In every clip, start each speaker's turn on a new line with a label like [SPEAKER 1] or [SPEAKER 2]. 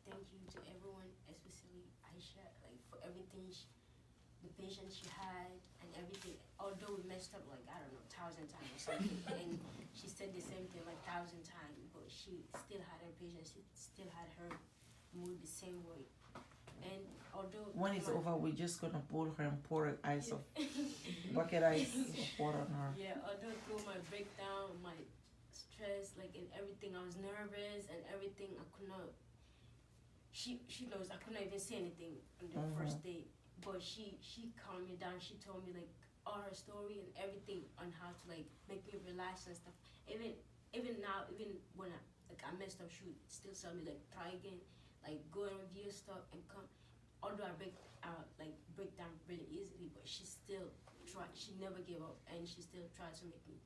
[SPEAKER 1] thank you to everyone, especially Aisha, like for everything, the patience she had and everything. Although we messed up like I don't know, 1,000 times or something, and she said the same thing like 1,000 times, but she still had her patience. She still had her mood the same way. And although
[SPEAKER 2] when it's over, we're just gonna pull her and pour ice of bucket ice of water on her.
[SPEAKER 1] Yeah, although through my breakdown, my stress, like and everything, I was nervous and everything. I could not. She knows I could not even say anything on the first day, but she calmed me down. She told me like all her story and everything on how to like make me relax and stuff. Even now, even when I messed up, she would still tell me like try again, like go and review stuff and come. Although I break down really easily, but she still tried. She never gave up, and she still tried to make me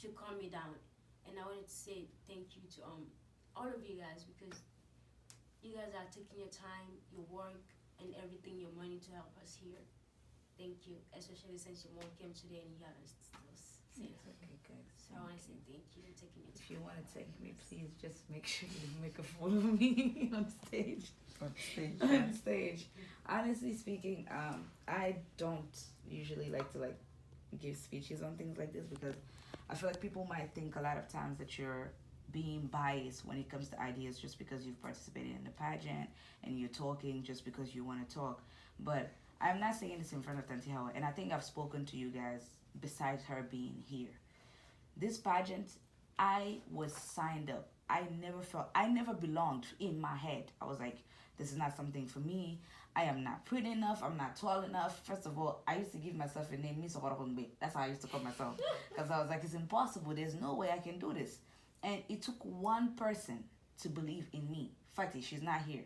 [SPEAKER 1] to calm me down. And I wanted to say thank you to all of you guys because you guys are taking your time, your work, and everything, your money to help us here. Thank you, especially since your mom came today and you haven't still said
[SPEAKER 3] It's okay, guys.
[SPEAKER 1] so. I want to say thank you for taking your time.
[SPEAKER 3] If you want to take me, please just make sure you make a fool of me on stage.
[SPEAKER 2] On stage.
[SPEAKER 3] On stage. Honestly speaking, I don't usually like to like give speeches on things like this because I feel like people might think a lot of times that you're being biased when it comes to ideas just because you've participated in the pageant and you're talking just because you want to talk. But I'm not saying this in front of Tanti Hawa, and I think I've spoken to you guys besides her being here. This pageant, I was signed up. I never belonged in my head. I was like, this is not something for me. I am not pretty enough. I'm not tall enough. First of all, I used to give myself a name, Miss GUINEE. That's how I used to call myself. Because I was like, it's impossible. There's no way I can do this. And it took one person to believe in me. Fatih, she's not here.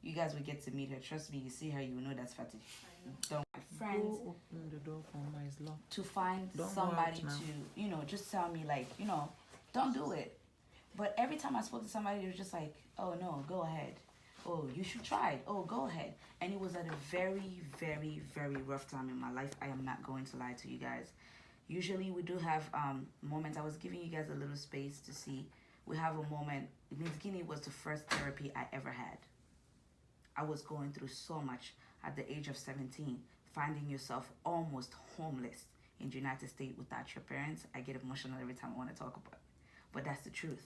[SPEAKER 3] You guys will get to meet her. Trust me, you see her, you will know that's Fatih. Don't my friends.
[SPEAKER 2] Go open the door for my locked.
[SPEAKER 3] To find
[SPEAKER 2] Don't
[SPEAKER 3] somebody
[SPEAKER 2] go out now.
[SPEAKER 3] to, just tell me like, don't do it. But every time I spoke to somebody, it was just like, oh no, go ahead. Oh, you should try it. Oh, go ahead. And it was at a very, very, very rough time in my life. I am not going to lie to you guys. Usually we do have moments. I was giving you guys a little space to see. We have a moment. Miss GUINEE was the first therapy I ever had. I was going through so much at the age of 17, finding yourself almost homeless in the United States without your parents. I get emotional every time I want to talk about it. But that's the truth.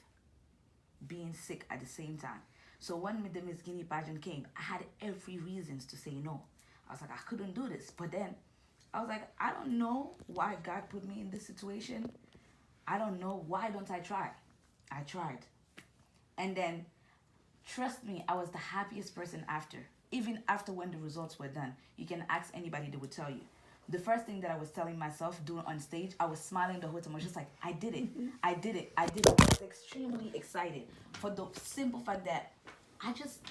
[SPEAKER 3] Being sick at the same time. So when the Miss GUINEE pageant came, I had every reasons to say no. I was like, I couldn't do this. But then I was like, I don't know why God put me in this situation. I don't know. Why don't I try? I tried. And then, trust me, I was the happiest person after. Even after when the results were done. You can ask anybody, they would tell you. The first thing that I was telling myself doing on stage, I was smiling the whole time. I was just like, I did it. I did it. I did it. I was extremely excited for the simple fact that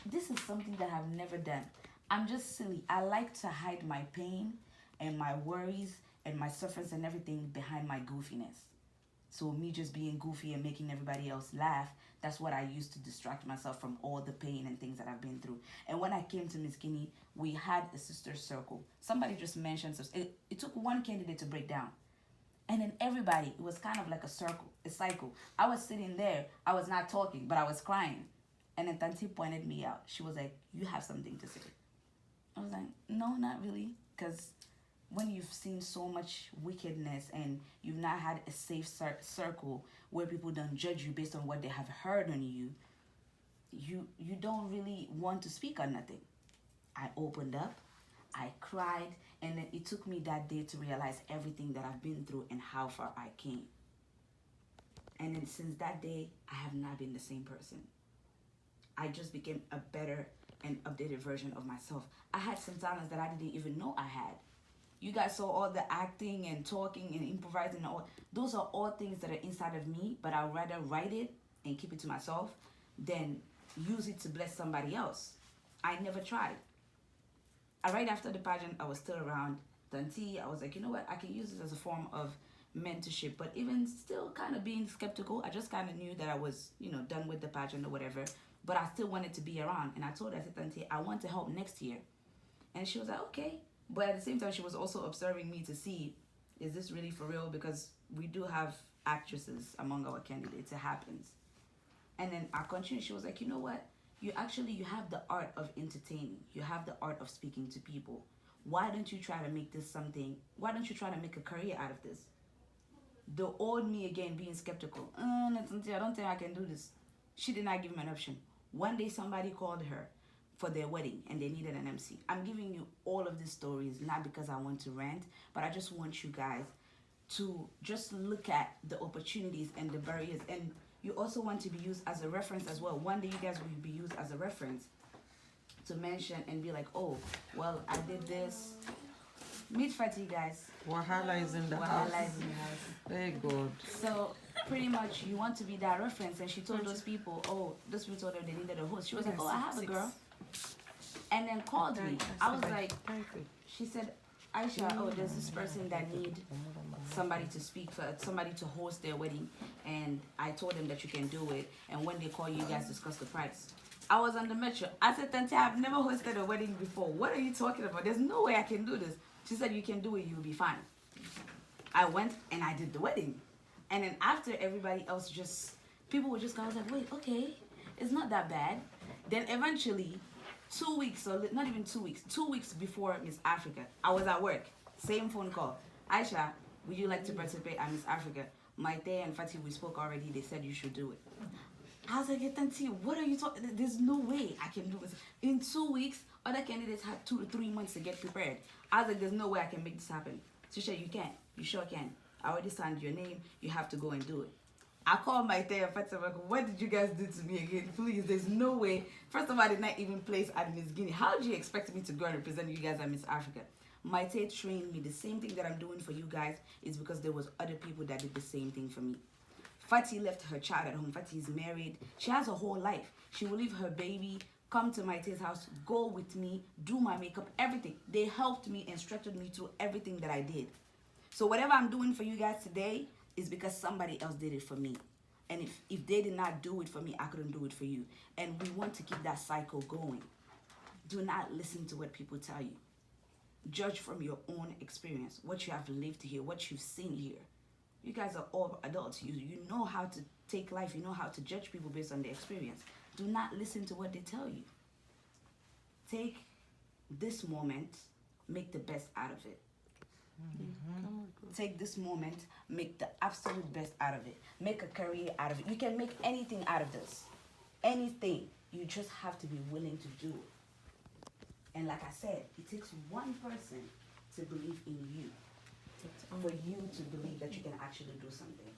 [SPEAKER 3] this is something that I've never done. I'm just silly. I like to hide my pain and my worries and my sufferings and everything behind my goofiness. So me just being goofy and making everybody else laugh, that's what I used to distract myself from all the pain and things that I've been through. And when I came to Miss GUINEE, we had a sister circle. Somebody just mentioned, it took one candidate to break down. And then everybody, it was kind of like a circle, a cycle. I was sitting there, I was not talking, but I was crying. And then Tanti pointed me out. She was like, you have something to say. I was like, no, not really. Because when you've seen so much wickedness and you've not had a safe circle where people don't judge you based on what they have heard on you, you don't really want to speak on nothing. I opened up, I cried, and then it took me that day to realize everything that I've been through and how far I came. And then since that day, I have not been the same person. I just became a better and updated version of myself. I had some talents that I didn't even know I had. You guys saw all the acting and talking and improvising and all. Those are all things that are inside of me, but I'd rather write it and keep it to myself than use it to bless somebody else. I never tried. Right after the pageant, I was still around Tanti. I was like, you know what? I can use this as a form of mentorship, but even still kind of being skeptical, I just kind of knew that I was, done with the pageant or whatever, but I still wanted to be around. And I told her, I said, Tanti, I want to help next year. And she was like, okay. But at the same time, she was also observing me to see, is this really for real? Because we do have actresses among our candidates. It happens. And then I continued. She was like, you know what? you have the art of entertaining. You have the art of speaking to people. Why don't you try to make this something? Why don't you try to make a career out of this? The old me again being skeptical. I don't think I can do this. She did not give him an option. One day somebody called her for their wedding and they needed an MC. I'm giving you all of these stories not because I want to rant, but I just want you guys to just look at the opportunities and the barriers. And you also want to be used as a reference as well. One day you guys will be used as a reference to mention and be like, oh, well, I did this. Meet Fatty, guys.
[SPEAKER 2] Wahala is in the house. Very good.
[SPEAKER 3] So pretty much you want to be that reference. And she told those people, oh, those people told her they needed a host. She was like, oh, I have a girl. And then called me. I was like, she said, Aisha, oh, there's this person that need somebody to speak for, somebody to host their wedding. And I told them that you can do it. And when they call you guys discuss the price. I was on the metro. I said, Tante, I've never hosted a wedding before. What are you talking about? There's no way I can do this. She said, you can do it. You'll be fine. I went and I did the wedding. And then after everybody else people were just kind of like, wait, okay, it's not that bad. Then eventually, 2 weeks, or not even 2 weeks, 2 weeks before Miss Africa, I was at work. Same phone call. Aisha, would you like to participate at Miss Africa? Maite and Fatih, we spoke already. They said you should do it. I was like, Tanti, what are you talking? There's no way I can do this. In 2 weeks, other candidates had 2 to 3 months to get prepared. I was like, there's no way I can make this happen. She said, you can. You sure can. I already signed your name. You have to go and do it. I called Maite and Fatih. I'm like, what did you guys do to me again? Please, there's no way. First of all, I did not even place at Miss Guinea. How do you expect me to go and represent you guys at Miss Africa? Maite trained me. The same thing that I'm doing for you guys is because there was other people that did the same thing for me. Fatih left her child at home. Fatih is married. She has a whole life. She will leave her baby, come to Maite's house, go with me, do my makeup, everything. They helped me, instructed me through everything that I did. So whatever I'm doing for you guys today is because somebody else did it for me. And if they did not do it for me, I couldn't do it for you. And we want to keep that cycle going. Do not listen to what people tell you. Judge from your own experience, what you have lived here, what you've seen here. You guys are all adults. You know how to take life. You know how to judge people based on their experience. Do not listen to what they tell you. Take this moment, make the best out of it. Take this moment, make the absolute best out of it. Make a career out of it. You can make anything out of this. Anything. You just have to be willing to do it. And like I said, it takes one person to believe in you. For you to believe that you can actually do something.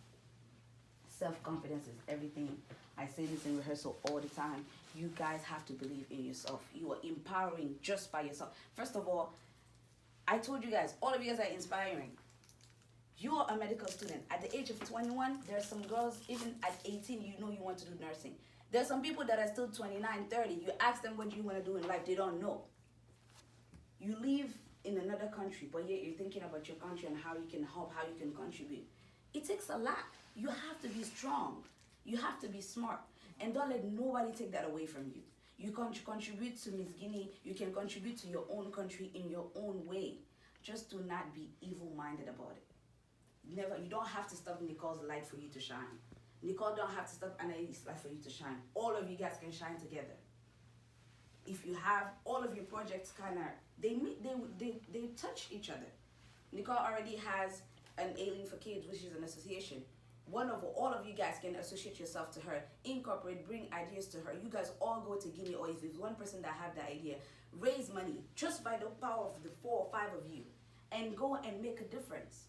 [SPEAKER 3] Self-confidence is everything. I say this in rehearsal all the time. You guys have to believe in yourself. You are empowering just by yourself. First of all, I told you guys, all of you guys are inspiring. You are a medical student. At the age of 21, there are some girls, even at 18, you know you want to do nursing. There are some people that are still 29, 30. You ask them what you want to do in life, they don't know. You live in another country, but yet you're thinking about your country and how you can help, how you can contribute. It takes a lot. You have to be strong. You have to be smart. And don't let nobody take that away from you. You can contribute to Miss Guinea. You can contribute to your own country in your own way. Just do not be evil-minded about it. Never. You don't have to stop Nicole's light for you to shine. Nicole don't have to stop Anais' light for you to shine. All of you guys can shine together. If you have all of your projects kind of, they touch each other. Nicole already has an Ailing for Kids, which is an association. All of you guys can associate yourself to her, incorporate, bring ideas to her. You guys all go to Guinea, or if there's one person that have the idea, raise money just by the power of the 4 or 5 of you, and go and make a difference.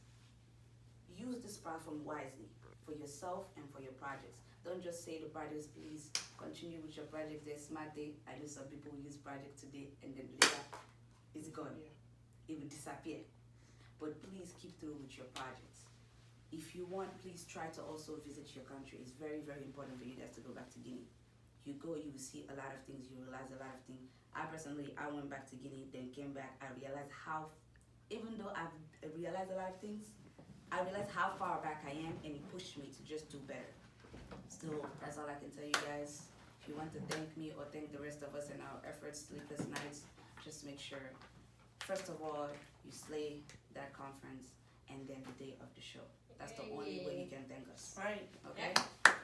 [SPEAKER 3] Use this platform wisely for yourself and for your projects. Don't just say to projects, please continue with your project. There's smart day. I know some people use project today and then later it's gone. It will disappear. But please keep through with your projects. If you want, please try to also visit your country. It's very, very important for you guys to go back to Guinea. You go, you will see a lot of things. You realize a lot of things. I went back to Guinea, then came back. I realized how, even though I've realized a lot of things, I realized how far back I am, and it pushed me to just do better. So that's all I can tell you guys. If you want to thank me or thank the rest of us in our efforts, sleepless nights, just make sure, first of all, you slay that conference and then the day of the show. That's the only way you can thank us.
[SPEAKER 2] Right.
[SPEAKER 3] Okay?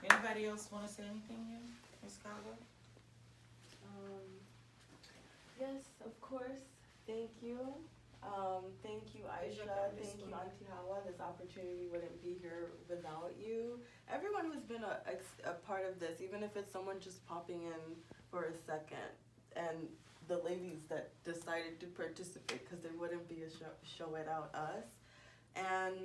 [SPEAKER 2] Anybody else want to say anything here, Ms. Calvo?
[SPEAKER 4] thank you. Thank you, Aisha. Thank you, Auntie Hawa. This opportunity wouldn't be here without you. Everyone who's been a part of this, even if it's someone just popping in for a second, and the ladies that decided to participate, because there wouldn't be a show without us. And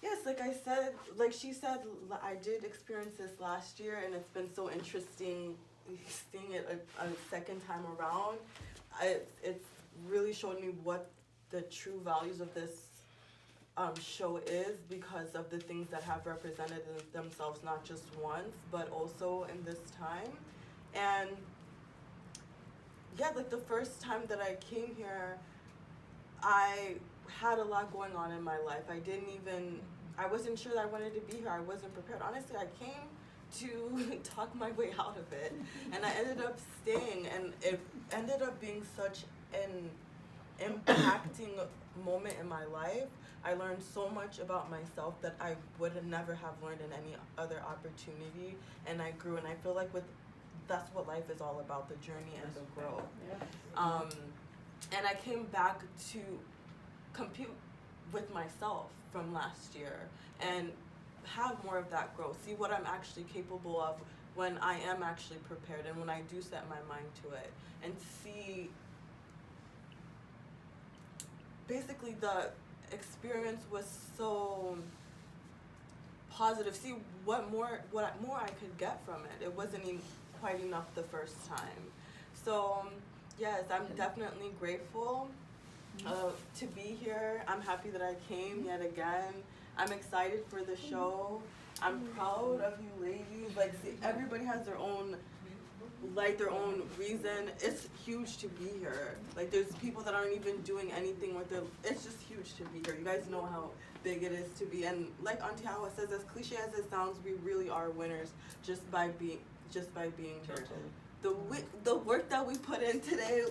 [SPEAKER 4] yes, like I said, like she said, I did experience this last year, and it's been so interesting seeing it a second time around. It's really showed me what the true values of this show is, because of the things that have represented themselves not just once but also in this time. And yeah, like the first time that I came here, I had a lot going on in my life. I wasn't sure that I wanted to be here. I wasn't prepared. Honestly, I came to talk my way out of it, and I ended up staying, and it ended up being such an impacting moment in my life. I learned so much about myself that I would have never have learned in any other opportunity, and I grew, and I feel like that's what life is all about, the journey and the growth. And I came back to compete with myself from last year and have more of that growth, see what I'm actually capable of when I am actually prepared and when I do set my mind to it, and see basically the experience was so positive. See what more I could get from it. It wasn't even quite enough the first time. So yes, I'm definitely grateful to be here. I'm happy that I came yet again. I'm excited for the show. I'm proud of you ladies. Like, see, everybody has their own reason. It's huge to be here. Like, there's people that aren't even doing anything with their, it's just huge to be here. You guys know how big it is to be. And like Auntie Hawa says, as cliche as it sounds, we really are winners just by being here. The work that we put in today.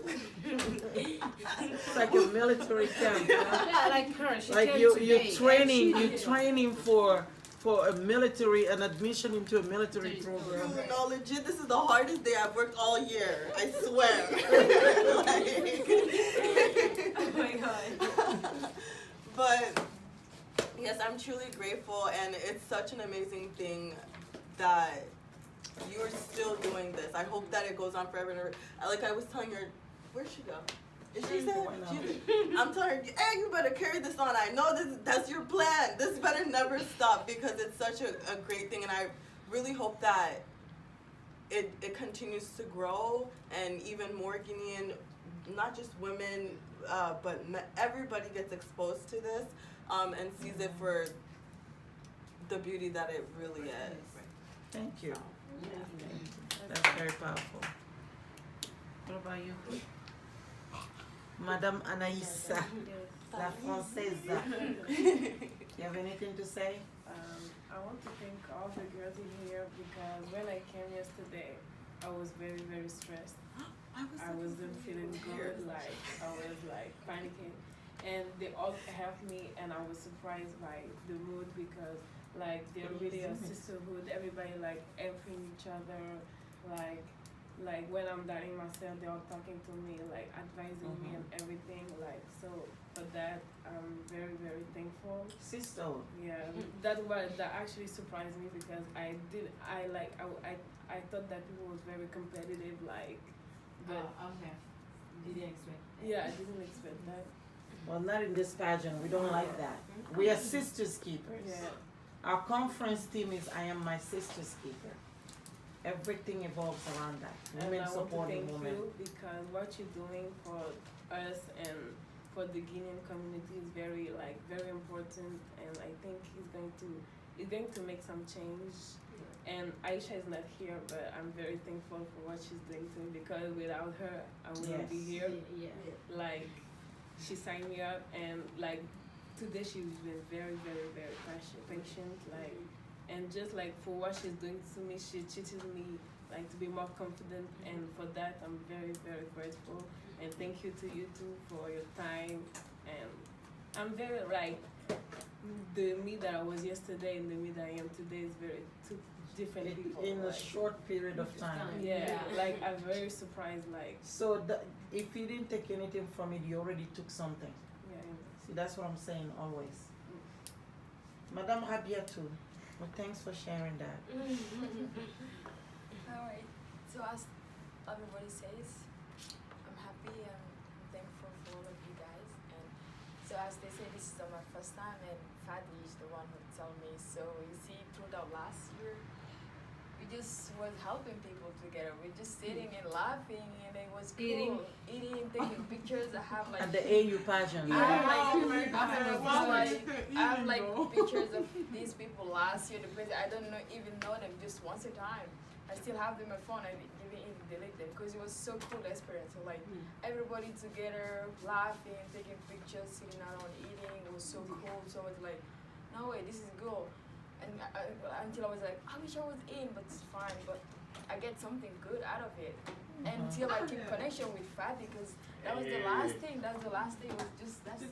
[SPEAKER 2] It's like a military camp.
[SPEAKER 1] Yeah, like her.
[SPEAKER 2] Like you're training for a military, an admission into a military program.
[SPEAKER 4] No, legit, this is the hardest day I've worked all year. I swear.
[SPEAKER 1] Oh my god.
[SPEAKER 4] But yes, I'm truly grateful, and it's such an amazing thing that you're still doing this. I hope that it goes on forever and ever. Like I was telling her, where'd she go? Is she said? I'm telling her, hey, you better carry this on. I know that's your plan. This better never stop, because it's such a great thing, and I really hope that it continues to grow, and even more Guinean, not just women, but everybody gets exposed to this and sees it for the beauty that it really is.
[SPEAKER 2] Thank you.
[SPEAKER 4] Yeah.
[SPEAKER 2] That's very powerful. What about you? Madame Anaïsa, la Française. You have anything to say?
[SPEAKER 5] I want to thank all the girls in here, because when I came yesterday, I was very, very stressed. I wasn't feeling good, like I was like panicking, and they all helped me, and I was surprised by the mood, because like they're really a sisterhood. Everybody like helping each other, like when I'm doubting myself, they're all talking to me, like advising me and everything. Like, so for that, I'm very, very thankful.
[SPEAKER 2] Sister.
[SPEAKER 5] Yeah, that actually surprised me, because I thought that people was very competitive, like. But
[SPEAKER 1] Okay. Didn't expect.
[SPEAKER 5] yeah, I didn't expect that.
[SPEAKER 2] Well, not in this pageant. We don't like that. We are sisters keepers.
[SPEAKER 5] Yeah.
[SPEAKER 2] Our conference theme is I am my sister's keeper. Everything evolves around that. Women
[SPEAKER 5] And I want to
[SPEAKER 2] supporting
[SPEAKER 5] thank
[SPEAKER 2] women.
[SPEAKER 5] you, because what you're doing for us and for the Guinean community is very important, and I think it's going to make some change. And Aisha is not here, but I'm very thankful for what she's doing to me, because without her, I wouldn't be here.
[SPEAKER 1] Yeah.
[SPEAKER 5] Like, she signed me up, and like today she's been very, very, very patient, like, and just like for what she's doing to me, she teaches me like to be more confident, and for that I'm very, very grateful. And thank you to you too for your time. And I'm very like, the me that I was yesterday and the me that I am today is different people.
[SPEAKER 2] in a
[SPEAKER 5] like,
[SPEAKER 2] short period of time.
[SPEAKER 5] yeah, like I'm very surprised. Like,
[SPEAKER 2] So if you didn't take anything from it, you already took something.
[SPEAKER 5] yeah,
[SPEAKER 2] See, that's what I'm saying always. Madame Rabiatou, well, thanks for sharing that.
[SPEAKER 6] Alright, so as everybody says, I'm happy and I'm thankful for all of you guys. And so as they say, this is my first time, and Fadi is the one who told me. So you see, throughout last year, we just was helping people together. We're just sitting and laughing, and it was cool. Eating, taking pictures. I have like
[SPEAKER 2] At the AU pageant.
[SPEAKER 6] I have
[SPEAKER 4] I
[SPEAKER 6] like pictures of these people last year. The place I don't even know them just once a time. I still have them on my phone. I didn't even delete them because it was so cool experience. So like everybody together, laughing, taking pictures, sitting around eating. It was so cool. So I was like, no way, this is good. And until I was like, I wish I was in, but it's fine. But I get something good out of it. Until I keep connection with Fat because that was the last thing. That's the last thing. It was just that's it.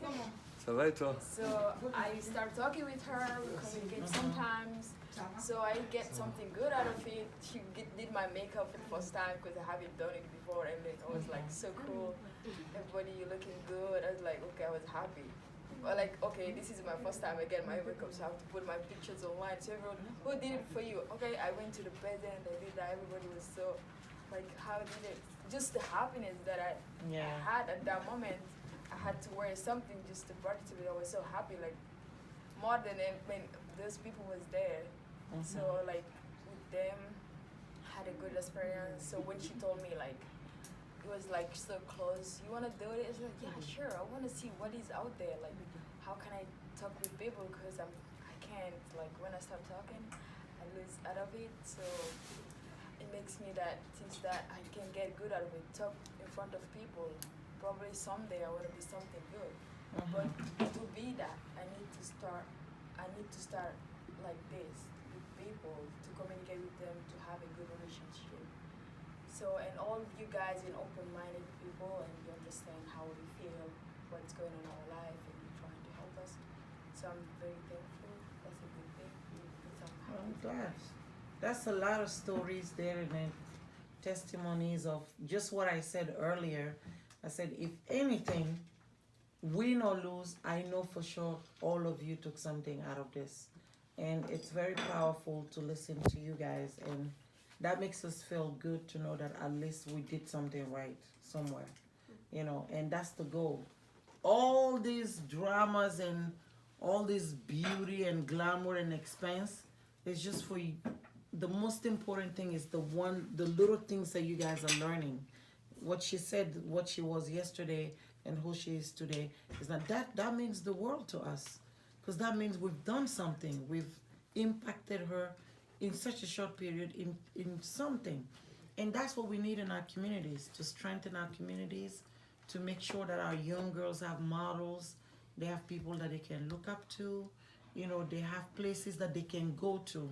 [SPEAKER 7] Ça va et toi?
[SPEAKER 6] So I start talking with her. We communicate sometimes. So I get something good out of it. She did my makeup for the first time because I haven't done it before, and it was like so cool. Everybody, you're looking good. I was like, okay, I was happy. But like, okay, this is my first time again. My makeup, so I have to put my pictures online. So everyone, who did it for you? Okay, I went to the Pageant. I did that. Everybody was so, like, how did it? Just the happiness that I had at that moment. I had to wear something just to participate. I was so happy, like more than when those people was there. So like with them, had a good experience. So when she told me like it was like so close, you wanna do it? I was like, yeah, sure. I wanna see what is out there. Like how can I talk with people? Because I can't. Like when I start talking, I lose out of it. So it makes me that things that I can get good out of it. Talk in front of people. Probably someday I want to be something good, but to be that I need to start like this with people, to communicate with them, to have a good relationship. So and all of you guys are open-minded people and you understand how we feel, what's going on in our life, and you're trying to help us. So I'm very thankful. That's a good thing because I'm happy.
[SPEAKER 2] That's a lot of stories there and then testimonies of just what I said earlier. I said, if anything, win or lose, I know for sure all of you took something out of this. And it's very powerful to listen to you guys. And that makes us feel good to know that at least we did something right somewhere. You know, and that's the goal. All these dramas and all this beauty and glamour and expense is just for you. The most important thing is the little things that you guys are learning. What she said, what she was yesterday and who she is today, is that means the world to us. Because that means we've done something. We've impacted her in such a short period in something. And that's what we need in our communities, to strengthen our communities, to make sure that our young girls have models, they have people that they can look up to, you know, they have places that they can go to.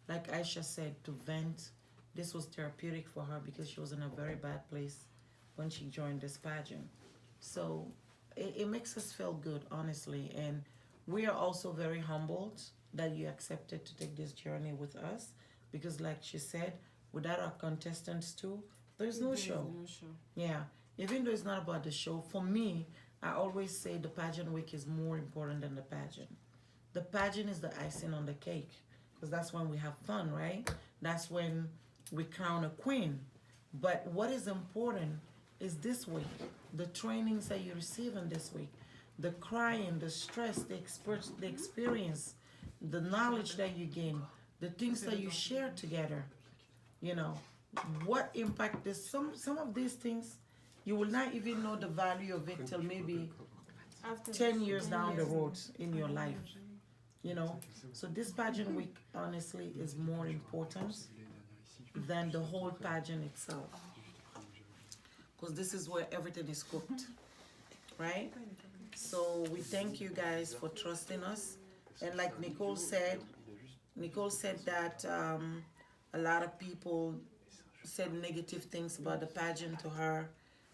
[SPEAKER 2] Like Aisha said, to vent. This was therapeutic for her because she was in a very bad place when she joined this pageant. So it makes us feel good, honestly. And we are also very humbled that you accepted to take this journey with us because like she said, without our contestants too, there's no show. Yeah, even though it's not about the show, for me, I always say the pageant week is more important than the pageant. The pageant is the icing on the cake because that's when we have fun, right? That's when we crown a queen. But what is important is this week, the trainings that you receive in this week, the crying, the stress, the experience, the knowledge that you gain, the things that you share together. You know, what impact is some of these things, you will not even know the value of it till maybe 10 years down the road in your life. You know, so this pageant week honestly is more important than the whole pageant itself. Because this is where everything is cooked, right? So we thank you guys for trusting us. And like Nicole said that a lot of people said negative things about the pageant to her.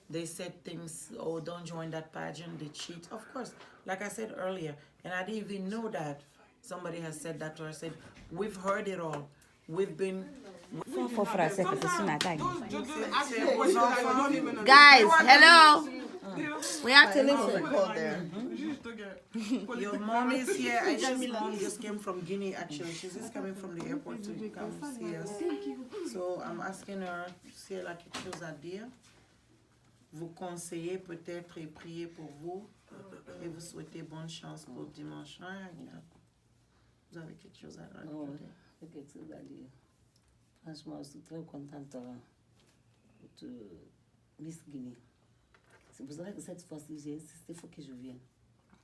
[SPEAKER 2] They said things, oh, don't join that pageant, they cheat. Of course, like I said earlier, and I didn't even know that somebody has said that to her. I said, we've heard it all. we've been.
[SPEAKER 3] Guys, hello. We have to listen.
[SPEAKER 2] Your mom is here. Aisha's mom just came from Guinea actually. She's just coming from the airport to come see us. So I'm asking her si elle a quelque chose à dire. Vous conseiller peut-être et prier pour vous. Et vous souhaitez bonne chance pour dimanche. Vous avez quelque chose à rajouter?
[SPEAKER 7] J'ai quelque chose à dire. Franchement, je suis très contente de Miss Guinée. C'est pour ça que cette fois-ci, j'ai insisté, il faut que je vienne.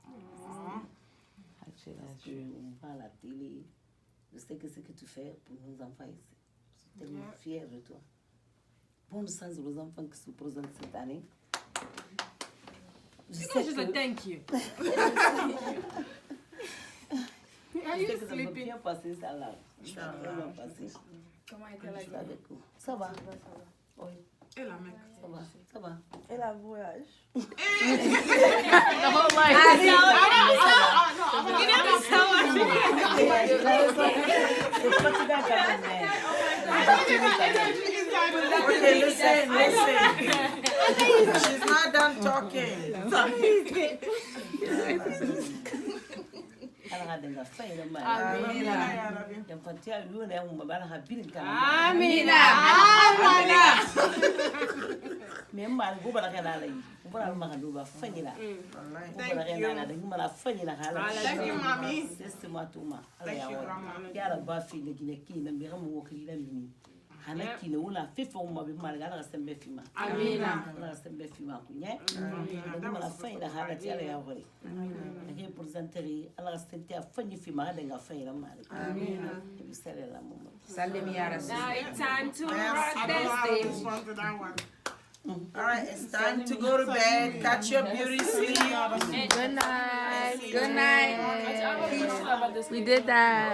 [SPEAKER 7] Parce qu'on voit à la télé, je sais que ce que tu fais pour nos enfants ici. Je suis tellement fière de toi. Bonne chance aux enfants qui se présentent cette année. Je sais que...
[SPEAKER 5] thank you.
[SPEAKER 7] Je sais que ça va bien passer ça là. Ça va bien passer.
[SPEAKER 6] Comment était la
[SPEAKER 7] Je suis avec vous. Ça va? Oui.
[SPEAKER 4] Et la mec.
[SPEAKER 7] Ça va, ça va.
[SPEAKER 4] Et la voyage.
[SPEAKER 5] The whole life.
[SPEAKER 2] Okay, listen. She's not done talking.
[SPEAKER 7] Amina. Hanaki le wula fifa umma bi mal gala sembe fima amina la sembe fima kunye da mala faida halati ala ya hore ke presenteri ala sente afanyi fima da nga faida mal amina bisale la mama
[SPEAKER 3] Salimi ya Rasul.
[SPEAKER 5] Now it's time to rock that stage.
[SPEAKER 2] Alright, it's time to go to bed. Catch your beauty sleep.
[SPEAKER 6] Good night. Good night. We did that.